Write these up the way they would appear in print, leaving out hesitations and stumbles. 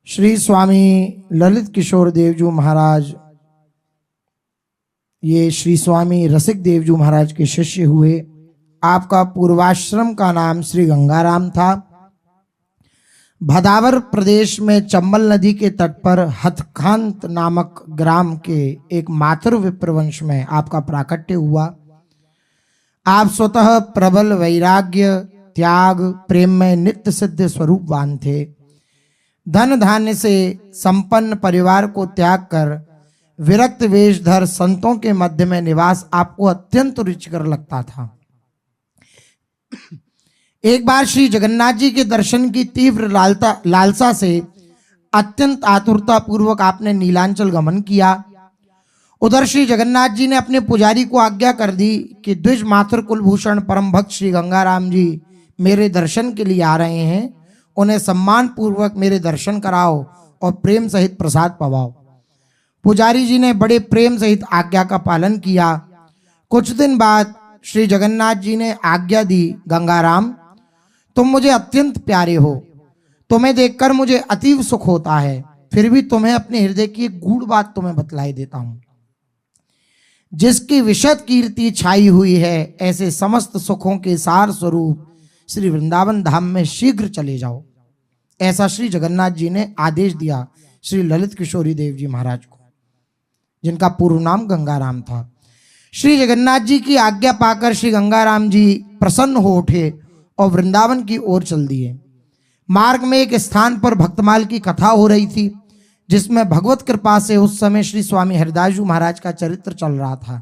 श्री स्वामी ललित किशोर देवजू महाराज ये श्री स्वामी रसिक देवजू महाराज के शिष्य हुए। आपका पूर्वाश्रम का नाम श्री गंगाराम था। भदावर प्रदेश में चंबल नदी के तट पर हथखांत नामक ग्राम के एक मातृ विप्रवंश में आपका प्राकट्य हुआ। आप स्वतः प्रबल वैराग्य, त्याग, प्रेम में नित्य सिद्ध स्वरूपवान थे। धन धान्य से संपन्न परिवार को त्याग कर विरक्त वेशधर संतों के मध्य में निवास आपको अत्यंत रुचिकर लगता था। एक बार श्री जगन्नाथ जी के दर्शन की तीव्र लालसा से अत्यंत आतुरता पूर्वक आपने नीलांचल गमन किया। उधर श्री जगन्नाथ जी ने अपने पुजारी को आज्ञा कर दी कि द्विज मातृ कुलभूषण परम भक्त श्री गंगाराम जी मेरे दर्शन के लिए आ रहे हैं, उन्हें सम्मान पूर्वक मेरे दर्शन कराओ और प्रेम सहित प्रसाद पवाओ। पुजारी जी ने बड़े प्रेम सहित आज्ञा का पालन किया। कुछ दिन बाद श्री जगन्नाथ जी ने आज्ञा दी, गंगाराम तुम मुझे अत्यंत प्यारे हो, तुम्हें देखकर मुझे अतीव सुख होता है, फिर भी तुम्हें अपने हृदय की एक गूढ़ बात तुम्हें बतलाई देता हूं। जिसकी विशद कीर्ति छाई हुई है, ऐसे समस्त सुखों के सार स्वरूप श्री वृंदावन धाम में शीघ्र चले जाओ। ऐसा श्री जगन्नाथ जी ने आदेश दिया श्री ललित किशोरी देव जी महाराज को, जिनका पूर्व नाम गंगाराम था। श्री जगन्नाथ जी की आज्ञा पाकर श्री गंगाराम जी प्रसन्न हो उठे और वृंदावन की ओर चल दिए। मार्ग में एक स्थान पर भक्तमाल की कथा हो रही थी, जिसमें भगवत कृपा से उस समय श्री स्वामी हरिदास जी महाराज का चरित्र चल रहा था।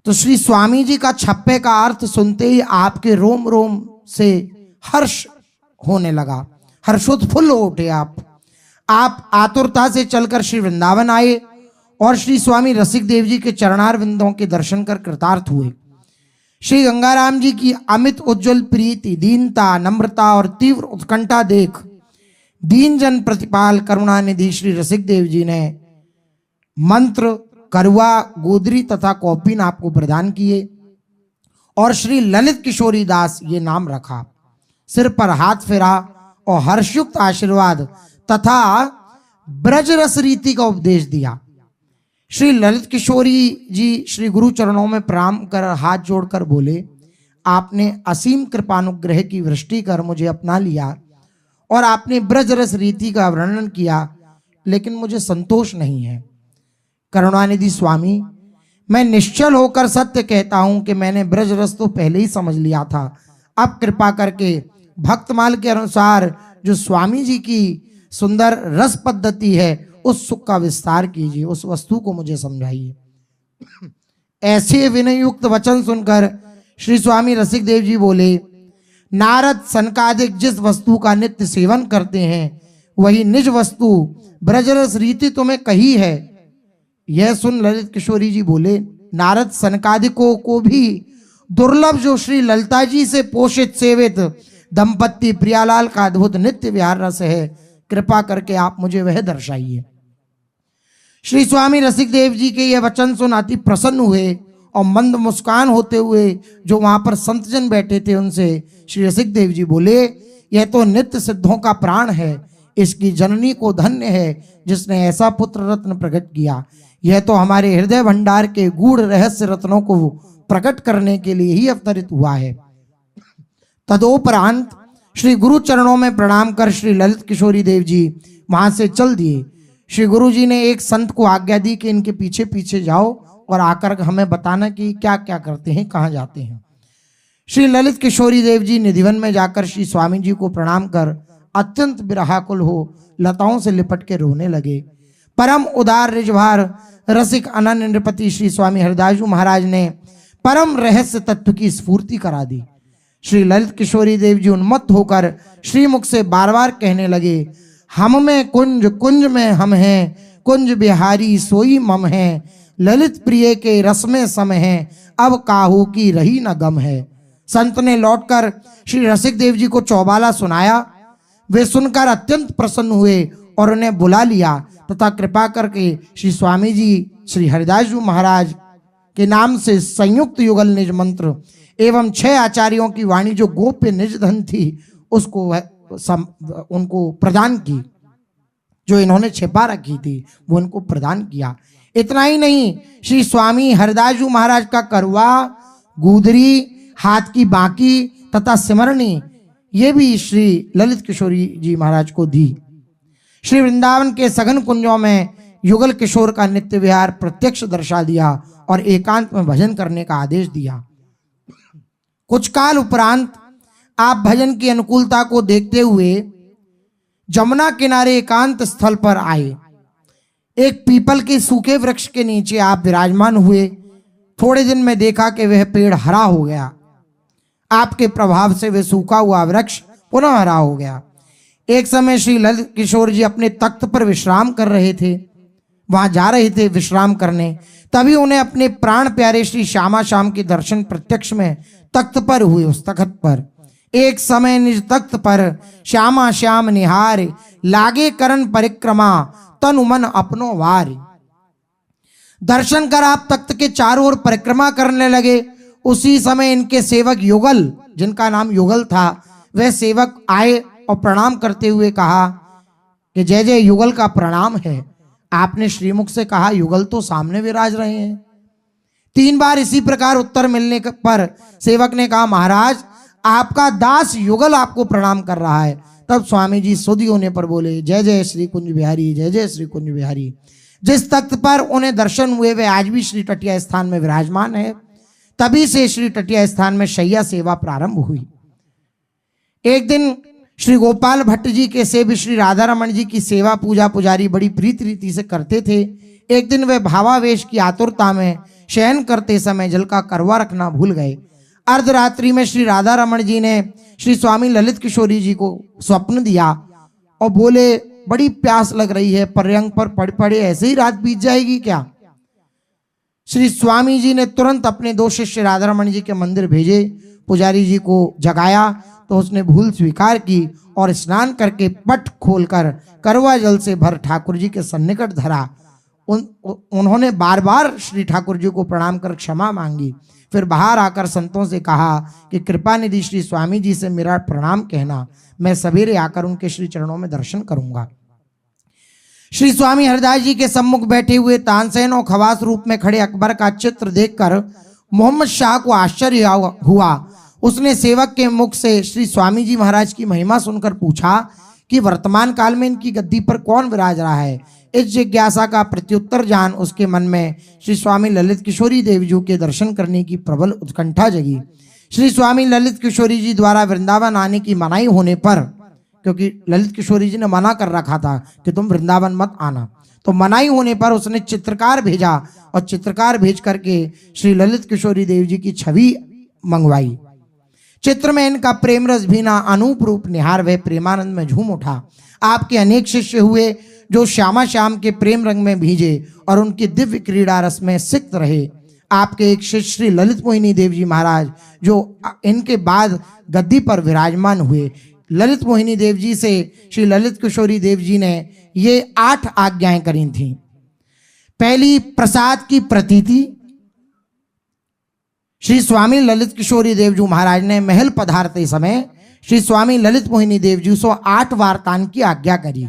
तो श्री स्वामी जी का छप्पे का अर्थ सुनते ही आपके रोम रोम से हर्ष होने लगा, हर्षोत्फुल्ल हो उठे। आप आतुरता से चलकर श्री वृंदावन आए और श्री स्वामी रसिक देव जी के चरणार विंदों के दर्शन कर कृतार्थ हुए। श्री गंगाराम जी की अमित उज्जवल प्रीति, दीनता, नम्रता और तीव्र उत्कंठा देख दीन जन प्रतिपाल करुणानिधि श्री रसिक देव जी ने मंत्र, करवा, गोदरी तथा कौपीन आपको प्रदान किए और श्री ललित किशोरी दास ये नाम रखा। सिर पर हाथ फेरा और हर्षयुक्त आशीर्वाद तथा ब्रजरस रीति का उपदेश दिया। श्री ललित किशोरी जी श्री गुरु चरणों में प्रणाम कर हाथ जोड़कर बोले, आपने असीम कृपानुग्रह की वृष्टि कर मुझे अपना लिया और आपने ब्रजरस रीति का वर्णन किया, लेकिन मुझे संतोष नहीं है। करुणानिधि स्वामी, मैं निश्चल होकर सत्य कहता हूं कि मैंने ब्रजरस तो पहले ही समझ लिया था। अब कृपा करके भक्तमाल के अनुसार जो स्वामी जी की सुंदर रस पद्धति है, उस सुख का विस्तार कीजिए, उस वस्तु को मुझे समझाइए। ऐसे विनय युक्त वचन सुनकर श्री स्वामी रसिक देव जी बोले, नारद सनकादिक जिस वस्तु का नित्य सेवन करते हैं, वही निज वस्तु ब्रजरस रीति तुम्हें कही है। यह सुन ललित किशोरी जी बोले, नारद सनकादिकों को भी दुर्लभ जो श्री ललिता जी से पोषित सेवित दंपत्ति प्रियालाल का अद्भुत नित्य विहार रस है, कृपा करके आप मुझे वह दर्शाइए। श्री स्वामी रसिक देव जी के ये वचन सुन अति प्रसन्न हुए और मंद मुस्कान होते हुए जो वहां पर संतजन बैठे थे उनसे श्री रसिक देव जी बोले, यह तो नित्य सिद्धों का प्राण है, इसकी जननी को धन्य है जिसने ऐसा पुत्र रत्न प्रकट किया। यह तो हमारे हृदय भंडार के गूढ़ रहस्य रत्नों को प्रकट करने के लिए ही अवतरित हुआ है। तदोपरांत श्री गुरु चरणों में प्रणाम कर श्री ललित किशोरी देव जी वहां से चल दिए। श्री गुरु जी ने एक संत को आज्ञा दी कि इनके पीछे पीछे जाओ और आकर हमें बताना कि क्या क्या करते हैं, कहाँ जाते हैं। श्री ललित किशोरी देव जी निधिवन में जाकर श्री स्वामी जी को प्रणाम कर अत्यंत विरहाकुल हो लताओं से लिपट के रोने लगे। परम उदार रिजभार रसिक अनन्य नृपति श्री स्वामी हरिदास जी महाराज ने परम रहस्य तत्व की स्फूर्ति करा दी। श्री ललित किशोरी देव जी उन्मत्त होकर श्रीमुख से बार बार कहने लगे, हम में कुंज, कुंज में हम हैं, कुंज बिहारी सोई मम है, ललित प्रिय के रस में सम है, अब काहू की रही न गम है। संत ने लौटकर श्री रसिक देव जी को चौबाला सुनाया। वे सुनकर अत्यंत प्रसन्न हुए और उन्हें बुला लिया तथा कृपा करके श्री स्वामी जी श्री हरिदास जी महाराज के नाम से संयुक्त युगल निज मंत्र एवं 6 आचार्यों की वाणी जो गोप्य निज धन थी उसको उनको प्रदान की, जो इन्होंने छिपा रखी थी वो इनको प्रदान किया। इतना ही नहीं, श्री स्वामी हरिदास जी महाराज का करवा, गुदरी, हाथ की बाकी तथा सिमरनी ये भी श्री ललित किशोरी जी महाराज को दी। श्री वृंदावन के सघन कुंजों में युगल किशोर का नित्य विहार प्रत्यक्ष दर्शा दिया और एकांत में भजन करने का आदेश दिया। कुछ काल उपरांत आप भजन की अनुकूलता को देखते हुए जमुना किनारे एकांत स्थल पर आए। एक पीपल के सूखे वृक्ष के नीचे आप विराजमान हुए। थोड़े दिन में देखा कि वह पेड़ हरा हो गया। आपके प्रभाव से वह सूखा हुआ वृक्ष पुनः हरा हो गया। एक समय श्री ललित किशोर जी अपने तख्त पर विश्राम कर रहे थे, वहां जा रहे थे विश्राम करने, तभी उन्हें अपने प्राण प्यारे श्री श्यामा श्याम के दर्शन प्रत्यक्ष में तख्त पर हुए। उस तख्त पर एक समय निज तख्त पर श्यामा श्याम निहार, लागे करन परिक्रमा, तनु मन अपनो वार। दर्शन कर आप तख्त के चारों ओर परिक्रमा करने लगे। उसी समय इनके सेवक युगल, जिनका नाम युगल था, वह सेवक आए और प्रणाम करते हुए कहा कि जय जय युगल का प्रणाम है। आपने श्रीमुख से कहा, युगल तो सामने विराज रहे हैं। 3 बार इसी प्रकार उत्तर मिलने पर सेवक ने कहा, महाराज आपका दास युगल आपको प्रणाम कर रहा है। तब स्वामी जी सुधी होने पर बोले, जय जय श्री कुंज बिहारी, जय जय श्री कुंज बिहारी। जिस तख्त पर उन्हें दर्शन हुए वे आज भी श्री तटिया स्थान में विराजमान है। तभी से श्री तटिया स्थान में शैया सेवा प्रारंभ हुई। एक दिन श्री गोपाल भट्ट जी के से भी श्री राधा रमन जी की सेवा पूजा पुजारी बड़ी प्रीति रीति से करते थे। एक दिन वे भावावेश की आतुरता में शयन करते समय जल का करवा रखना भूल गए। अर्धरात्रि में श्री राधा रमन जी ने श्री स्वामी ललित किशोरी जी को स्वप्न दिया और बोले, बड़ी प्यास लग रही है, पर्यंक पर पड़ पड़े ऐसे ही रात बीत जाएगी क्या? श्री स्वामी जी ने तुरंत अपने 2 शिष्य राधा रमन जी के मंदिर भेजे। पुजारी जी को जगाया तो उसने भूल स्वीकार की और स्नान करके पट खोलकर करवा जल से भर ठाकुर जी के सन्निकट धरा। उन्होंने बार बार श्री ठाकुर जी को प्रणाम कर क्षमा मांगी। फिर बाहर आकर संतों से कहा कि कृपा निधि श्री स्वामी जी से मेरा प्रणाम कहना, मैं सवेरे आकर उनके श्री चरणों में दर्शन करूंगा। श्री स्वामी हरिदास जी के सम्मुख बैठे हुए तानसेन और खवास रूप में खड़े अकबर का चित्र देखकर मोहम्मद शाह को आश्चर्य हुआ। उसने सेवक के मुख से श्री स्वामी जी महाराज की महिमा सुनकर पूछा कि वर्तमान काल में इनकी गद्दी पर कौन विराज रहा है। इस जिज्ञासा का प्रत्युत्तर जान उसके मन में श्री स्वामी ललित किशोरी देवी जी के दर्शन करने की प्रबल उत्कंठा जगी। श्री स्वामी ललित किशोरी जी द्वारा वृंदावन आने की मनाही होने पर, क्योंकि ललित किशोरी जी ने मना कर रखा था कि तुम वृंदावन मत आना, तो मनाही होने पर उसने चित्रकार भेजा और चित्रकार भेज करके श्री ललित किशोरी देवी जी की छवि मंगवाई। चित्र में इनका प्रेम रस भीना अनूप रूप निहार वह प्रेमानंद में झूम उठा। आपके अनेक शिष्य हुए जो श्यामा श्याम के प्रेम रंग में भीजे और उनकी दिव्य क्रीड़ा रस में सिक्त रहे। आपके एक शिष्य श्री ललित मोहिनी देव जी महाराज जो इनके बाद गद्दी पर विराजमान हुए। ललित मोहिनी देव जी से श्री ललित किशोरी देव जी ने ये 8 आज्ञाएं करी थी। पहली, प्रसाद की प्रतीति। श्री स्वामी ललित किशोरी देव जी महाराज ने महल पधारते समय श्री स्वामी ललित मोहिनी देव जी को 8 वार्तान की आज्ञा करी।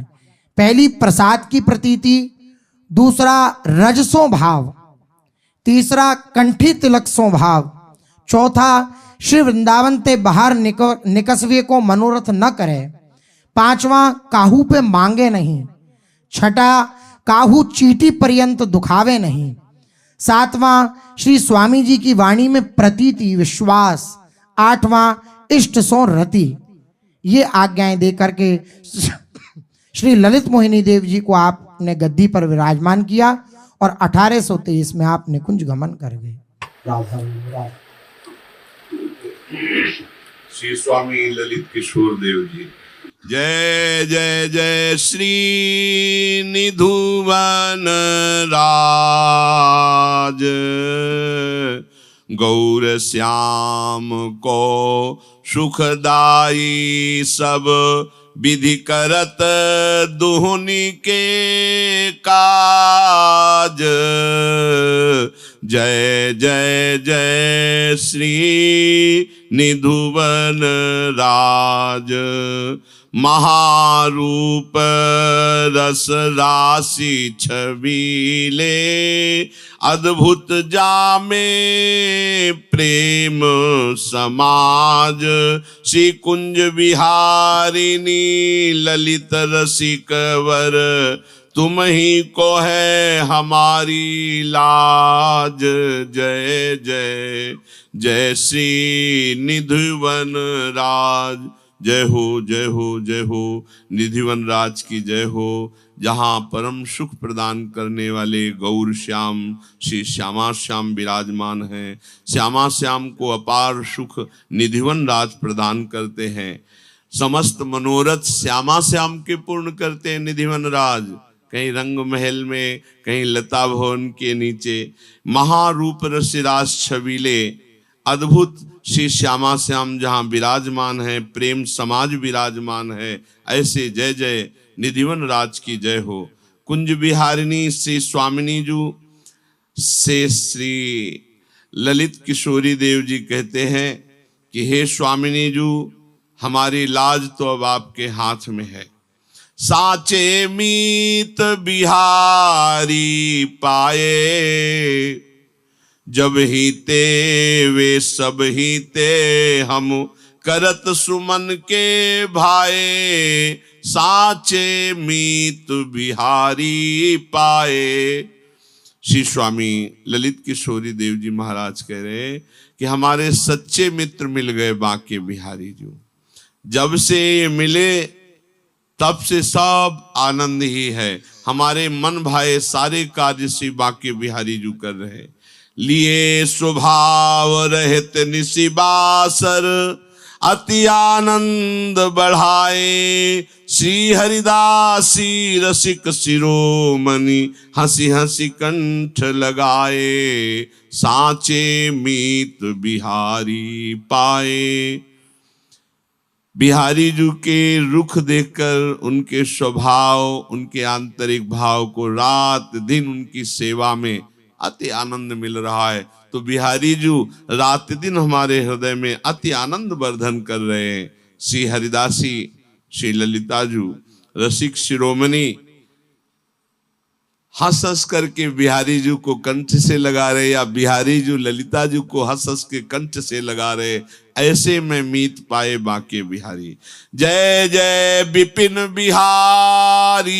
पहली, प्रसाद की प्रतीति। दूसरा, रजसों भाव। तीसरा, कंठी तिलकसों भाव। चौथा, श्री वृंदावन ते बाहर निकसवे को मनोरथ न करे। 5वां, काहू पे मांगे नहीं। 6ठा, काहू चीटी पर्यंत दुखावे नहीं। 7वां, श्री स्वामी जी की वाणी में प्रतीति विश्वास। 8वां, इष्ट सो रति। ये आज्ञाएं दे करके श्री ललित मोहिनी देव जी को आपने गद्दी पर विराजमान किया और 1823 में आप निकुंज गमन कर गए। श्री स्वामी ललित किशोर देव जी। जय जय जय श्री निधुवन राज, गौर श्याम को सुखदाई सब विधि करत दुहनी के काज। जय जय जय श्री निधुवन राज। महारूप रस राशि छबीले, अद्भुत जामे प्रेम समाज। श्री कुंज विहारिणी ललित रसिक वर, तुम ही को है हमारी लाज। जय जय जय श्री निधिवन राज। जय हो जय हो जय हो, निधिवन राज की जय हो। जहाँ परम सुख प्रदान करने वाले गौर श्याम श्री श्यामा श्याम विराजमान हैं। श्यामा श्याम को अपार सुख निधिवन राज प्रदान करते हैं। समस्त मनोरथ श्यामा श्याम के पूर्ण करते हैं निधिवन राज। कहीं रंग महल में, कहीं लता भवन के नीचे, महारूप रसिरास छबीले अद्भुत श्री श्यामा श्याम जहाँ विराजमान है, प्रेम समाज विराजमान है। ऐसे जय जय निधिवन राज की जय हो। कुंज विहारिणी श्री स्वामिनी जू से श्री ललित किशोरी देव जी कहते हैं कि हे स्वामिनी जू, हमारी लाज तो अब आपके हाथ में है। साचे मीत बिहारी पाए, जब ही ते वे सब ही ते, हम करत सुमन के भाए। साचे मीत बिहारी पाए। श्री स्वामी ललित किशोरी देव जी महाराज कह रहे कि हमारे सच्चे मित्र मिल गए बांके बिहारी जी। जब से ये मिले तब से सब आनंद ही है। हमारे मन भाए सारे कार्य श्री बांके बिहारी जी कर रहे। लिए स्वभाव रहित निशिबासर, अति आनंद बढ़ाए। श्री हरिदासी रसिक शिरोमणि, हंसी हंसी कंठ लगाए। साचे मीत बिहारी पाए। बिहारी जी के रुख देखकर, उनके स्वभाव, उनके आंतरिक भाव को रात दिन उनकी सेवा में अति आनंद मिल रहा है। तो बिहारी जी रात दिन हमारे हृदय में अति आनंद वर्धन कर रहे हैं। श्री हरिदासी श्री ललिता जी रसिक शिरोमणि हंस हंस करके बिहारी जी को कंठ से लगा रहे, या बिहारी जी ललिता जी को हंस हंस के कंठ से लगा रहे। ऐसे में मीत पाए बांके बिहारी। जय जय विपिन बिहारी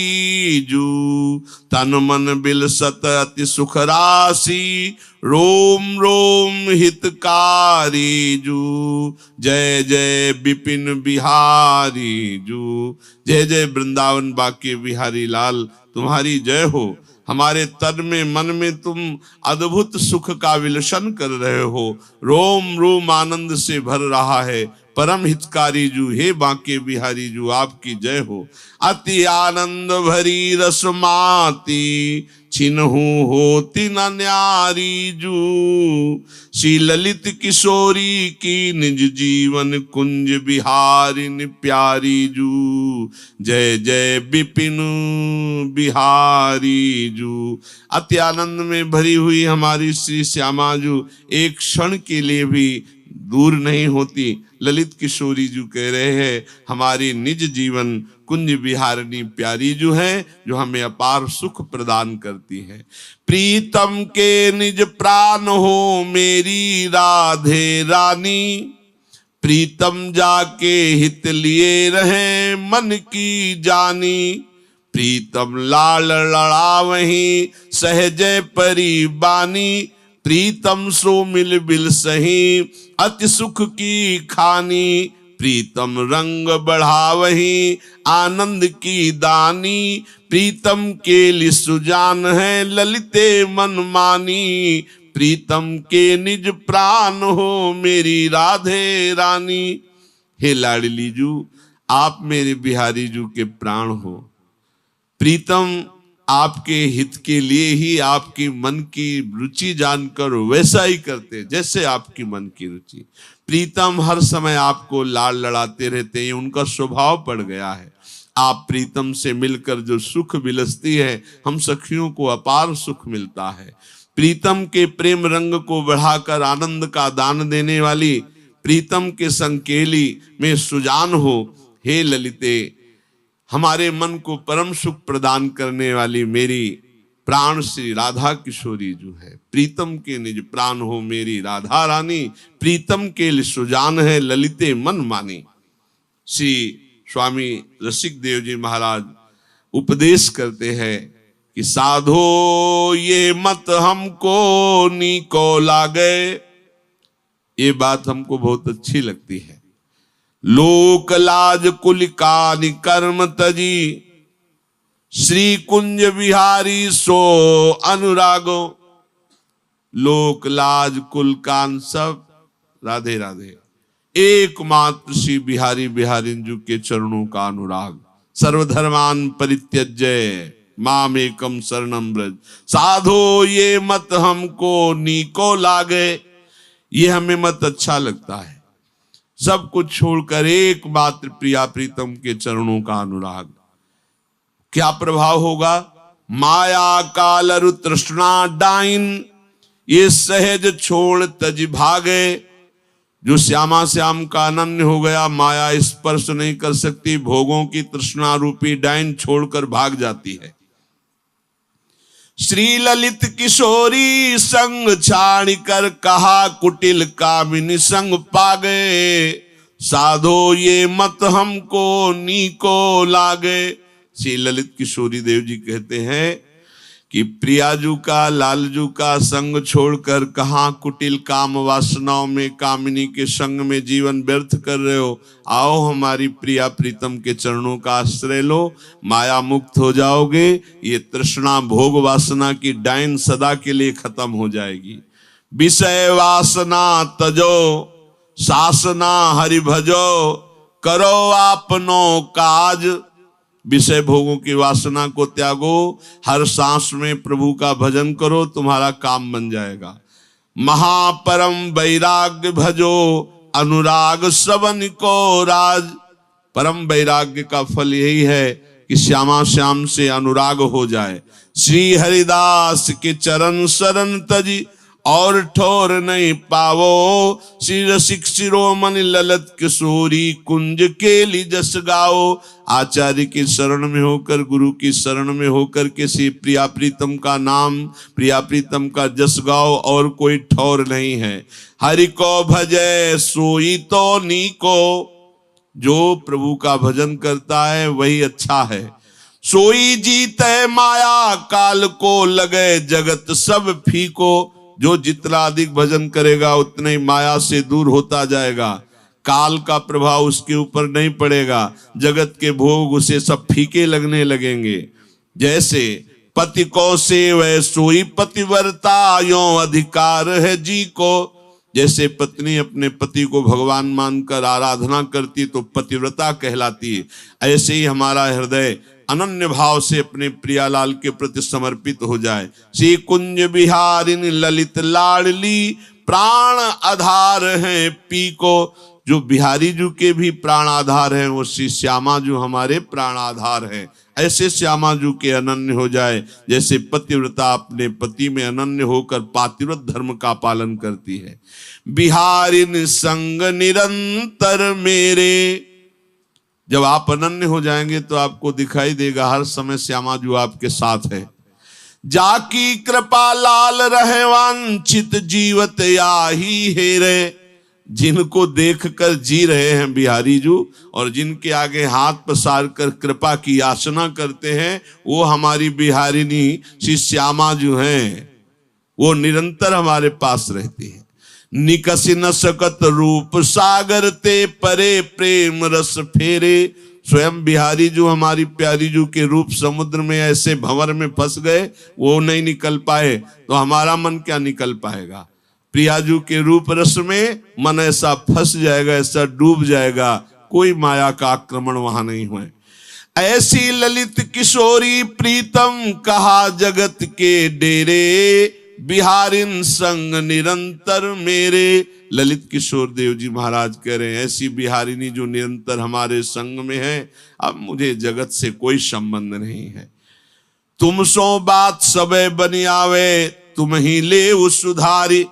जू, तन मन बिलसत अति सुख राशि। रोम रोम हितकारी जू, जय जय विपिन बिहारी जू। जय जय वृंदावन बांके बिहारी लाल, तुम्हारी जय हो। हमारे तन में मन में तुम अद्भुत सुख का विलसन कर रहे हो। रोम रोम आनंद से भर रहा है। परम हितकारी जू, हे बांके बिहारी जू, आपकी जय हो। अति आनंद भरी रसमाती, छिनहु होती न न्यारी जू। श्री ललित किशोरी की निज जीवन कुंज बिहारिन प्यारी जू। जय जय विपिन बिहारी जू। अति आनंद में भरी हुई हमारी श्री श्यामा जू एक क्षण के लिए भी दूर नहीं होती। ललित किशोरी जी कह रहे हैं हमारी निज जीवन कुंज बिहारिणी प्यारी जो है, जो हमें अपार सुख प्रदान करती है। प्रीतम के निज प्राण हो मेरी राधे रानी, प्रीतम जाके हित लिए रहे मन की जानी। प्रीतम लाल लड़ा वहीं सहजय परी बानी, प्रीतम सो मिल बिल सही अति सुख की खानी। प्रीतम रंग बढ़ावही आनंद की दानी, प्रीतम के लिए सुजान है ललिते मन मानी। प्रीतम के निज प्राण हो मेरी राधे रानी। हे लाडली जू, आप मेरे बिहारी जू के प्राण हो। प्रीतम आपके हित के लिए ही आपकी मन की रुचि जानकर वैसा ही करते जैसे आपकी मन की रुचि। प्रीतम हर समय आपको लाड़ लड़ाते रहते हैं, उनका स्वभाव पड़ गया है। आप प्रीतम से मिलकर जो सुख विलसती है, हम सखियों को अपार सुख मिलता है। प्रीतम के प्रेम रंग को बढ़ाकर आनंद का दान देने वाली प्रीतम के संकेली में सुजान हो। हे ललिते, हमारे मन को परम सुख प्रदान करने वाली मेरी प्राण श्री राधा किशोरी जो है, प्रीतम के निज प्राण हो मेरी राधा रानी, प्रीतम के लिए सुजान है ललिते मन मानी। श्री स्वामी रसिक देव जी महाराज उपदेश करते हैं कि साधो ये मत हमको नीको लागे। ये बात हमको बहुत अच्छी लगती है। लोक लाज कुल कानि कर्म तजी, श्री कुंज बिहारी सो अनुरागो। लोक लाज कुल कान सब राधे राधे, एकमात्र श्री बिहारी बिहारिंजू के चरणों का अनुराग। सर्वधर्मान परित्यज्य माम एकम शरणम ब्रज, साधो ये मत हमको नीको लागे। ये हमें मत अच्छा लगता है, सब कुछ छोड़कर एकमात्र प्रिया प्रीतम के चरणों का अनुराग। क्या प्रभाव होगा? माया काल अरु तृष्णा डाइन, ये सहज छोड़ तज भागे। जो श्यामा श्याम का अनन्य हो गया, माया स्पर्श नहीं कर सकती, भोगों की तृष्णा रूपी डाइन छोड़कर भाग जाती है। श्री ललित किशोरी संग छाड़ कर कहा, कुटिल कामिनी संग पागे। साधो ये मत हमको नीको लागे। श्री ललित किशोरी देव जी कहते हैं कि प्रियाजू का लालजू का संग छोड़कर कहाँ कुटिल काम वासनाओं में कामिनी के संग में जीवन व्यर्थ कर रहे हो। आओ हमारी प्रिया प्रीतम के चरणों का आश्रय लो, माया मुक्त हो जाओगे। ये तृष्णा भोग वासना की डाइन सदा के लिए खत्म हो जाएगी। विषय वासना तजो, सासना हरि भजो, करो आपनो काज। विषय भोगों की वासना को त्यागो, हर सांस में प्रभु का भजन करो, तुम्हारा काम बन जाएगा। महापरम वैराग्य भजो, अनुराग सबन को राज। परम वैराग्य का फल यही है कि श्यामा श्याम से अनुराग हो जाए। श्री हरिदास के चरण शरण तजी, और ठोर नहीं पावो। श्री रसिक शिरोमणि ललित किशोरी कुंज के लिए जस गाओ। आचार्य की शरण में होकर, गुरु की शरण में होकर के श्री प्रिया प्रीतम का नाम, प्रिया प्रीतम का जस गाओ, और कोई ठौर नहीं है। हरि को भजय सोई तो नीको, जो प्रभु का भजन करता है वही अच्छा है। सोई जीते माया काल को, लगे जगत सब फीको। जो जितना अधिक भजन करेगा उतने ही माया से दूर होता जाएगा, काल का प्रभाव उसके ऊपर नहीं पड़ेगा, जगत के भोग उसे सब फीके लगने लगेंगे। जैसे पति को सेवै सोई पतिव्रता, यो अधिकार है जी को। जैसे पत्नी अपने पति को भगवान मानकर आराधना करती तो पतिव्रता कहलाती है, ऐसे ही हमारा हृदय अनन्य भाव से अपने प्रियालाल के प्रति समर्पित हो जाए। श्री कुंज बिहारिनी ललित लाडली, प्राण आधार है पी को। जो बिहारी जू के भी प्राण आधार हैं, वो श्री श्यामा जू हमारे प्राण आधार हैं। ऐसे श्यामा जू के अनन्य हो जाए, जैसे पतिव्रता अपने पति में अनन्य होकर पातिव्रत धर्म का पालन करती है। बिहारिन संग निरंतर मेरे, जब आप अनन्य हो जाएंगे तो आपको दिखाई देगा हर समय श्यामा जू आपके साथ है। जाकी कृपा लाल रहे वांछित जीवत आही हेरे। जिनको देखकर जी रहे हैं बिहारी जू, और जिनके आगे हाथ पसार कर कृपा की याचना करते हैं, वो हमारी बिहारिनी श्री श्यामा जू हैं। वो निरंतर हमारे पास रहती है। निकसी न सकत रूप सागर ते, परे प्रेम रस फेरे। स्वयं बिहारी जो हमारी प्यारी जू के रूप समुद्र में ऐसे भंवर में फंस गए, वो नहीं निकल पाए, तो हमारा मन क्या निकल पाएगा। प्रियाजू के रूप रस में मन ऐसा फंस जाएगा, ऐसा डूब जाएगा, कोई माया का आक्रमण वहां नहीं हुए। ऐसी ललित किशोरी प्रीतम, कहा जगत के डेरे। बिहारिन संग निरंतर मेरे। ललित किशोर देव जी महाराज कह रहे हैं, ऐसी बिहारिनी जो निरंतर हमारे संग में है, अब मुझे जगत से कोई संबंध नहीं है। तुम सो बात सबे बनी आवे, तुम ही ले उस सुधारी।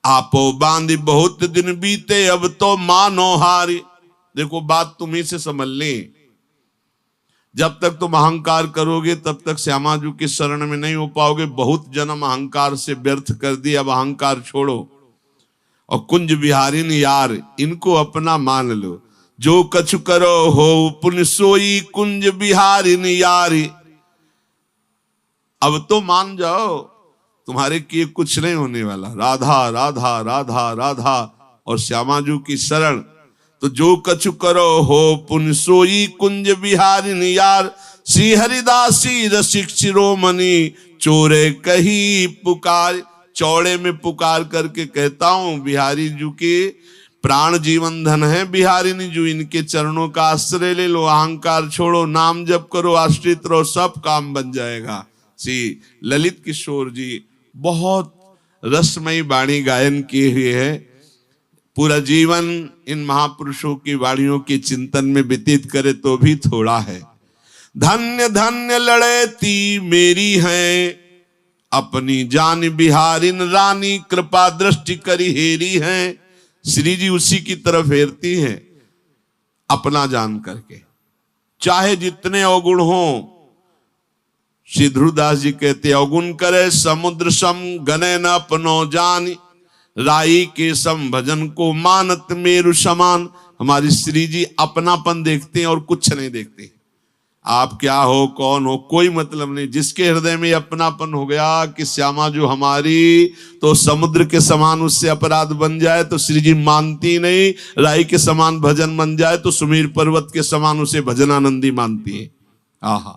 आपो बांधी बहुत दिन बीते, अब तो मानो हारी। देखो बात तुम्ही से समझ लें, जब तक तुम अहंकार करोगे तब तक श्यामाजू की शरण में नहीं हो पाओगे। बहुत जन्म अहंकार से व्यर्थ कर दी, अब अहंकार छोड़ो और कुंज बिहारिन यार इनको अपना मान लो। जो कछु करो हो पुण्य सोई, कुंज बिहारिन यारी। अब तो मान जाओ, तुम्हारे किए कुछ नहीं होने वाला। राधा राधा राधा राधा और श्यामाजू की शरण। तो जो कछु करो हो पुण्य सोई, कुंज बिहारिन यार। श्री हरिदासी रसिक शिरोमणि, चोरे कही पुकार। चौड़े में पुकार करके कहता हूं, बिहारी जू के प्राण जीवन धन है बिहारिनी जू, इनके चरणों का आश्रय ले लो। अहंकार छोड़ो, नाम जप करो, आश्रित रहो, सब काम बन जाएगा। श्री ललित किशोर जी बहुत रसमयी वाणी गायन किए हुए है। पूरा जीवन इन महापुरुषों की वाणियों के चिंतन में व्यतीत करे तो भी थोड़ा है। धन्य धन्य लड़ेती मेरी है, अपनी जान बिहारिन रानी, कृपा दृष्टि करी हेरी है। श्री जी उसी की तरफ हेरती हैं अपना जान करके, चाहे जितने अवगुण हो। श्री ध्रुवदास जी कहते, अवगुण करे समुद्र सम, गने न अपनो जानी। राई के सम भजन को मानत मेरु समान। हमारी श्री जी अपनापन देखते हैं और कुछ नहीं देखते। आप क्या हो, कौन हो, कोई मतलब नहीं। जिसके हृदय में अपनापन हो गया कि श्यामा जो हमारी, तो समुद्र के समान उससे अपराध बन जाए तो श्री जी मानती नहीं। राई के समान भजन बन जाए तो सुमीर पर्वत के समान उसे भजनानंदी मानती है। आहा,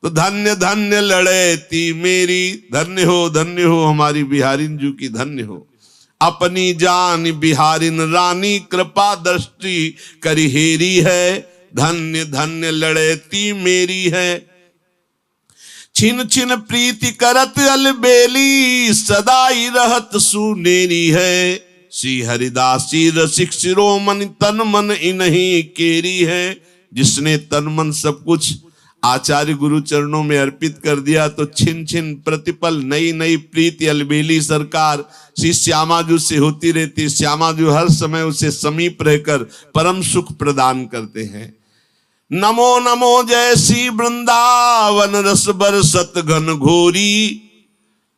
तो धन्य धन्य लड़ेती मेरी, धन्य हो हमारी बिहारिन जू की, धन्य हो। अपनी जान बिहारिन रानी, कृपा दृष्टि करी हेरी है। धन्य धन्य लड़ेती मेरी है। छिन छिन प्रीति करत अलबेली, सदाई रहत सुनेरी है। श्री हरिदासी रसिक शिरोमणि, तन मन इन्हीं केरी है। जिसने तन मन सब कुछ आचार्य गुरु चरणों में अर्पित कर दिया तो छिन छिन प्रतिपल नई नई प्रीति अलबेली सरकार श्री श्यामाजू से होती रहती। श्यामाजू हर समय उसे समीप रहकर परम सुख प्रदान करते हैं। नमो नमो जय श्री वृंदावन रस बरसत घन घोरी।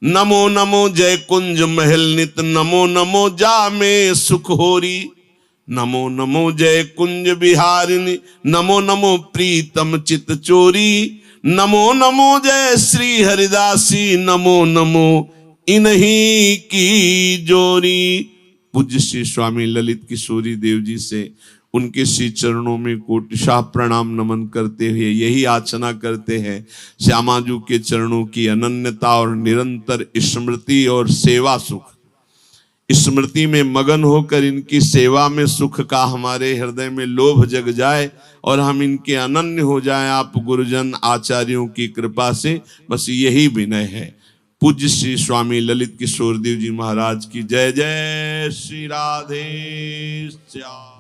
नमो नमो जय कुंज महल नित, नमो नमो जा में सुख होरी। नमो नमो जय कुंज बिहारिणी, नमो नमो प्रीतम चित चोरी। नमो नमो जय श्री हरिदासी, नमो नमो इन्हीं की जोरी। पूज्य श्री स्वामी ललित किशोरी देव जी से उनके श्री चरणों में कोटिशाह प्रणाम नमन करते हुए यही याचना करते हैं, श्यामाजू के चरणों की अनन्यता और निरंतर स्मृति और सेवा सुख। स्मृति में मगन होकर इनकी सेवा में सुख का हमारे हृदय में लोभ जग जाए और हम इनके अनन्य हो जाएं आप गुरुजन आचार्यों की कृपा से। बस यही विनय है। पूज्य श्री स्वामी ललित किशोर देव जी महाराज की जय। जय श्री राधे श्याम।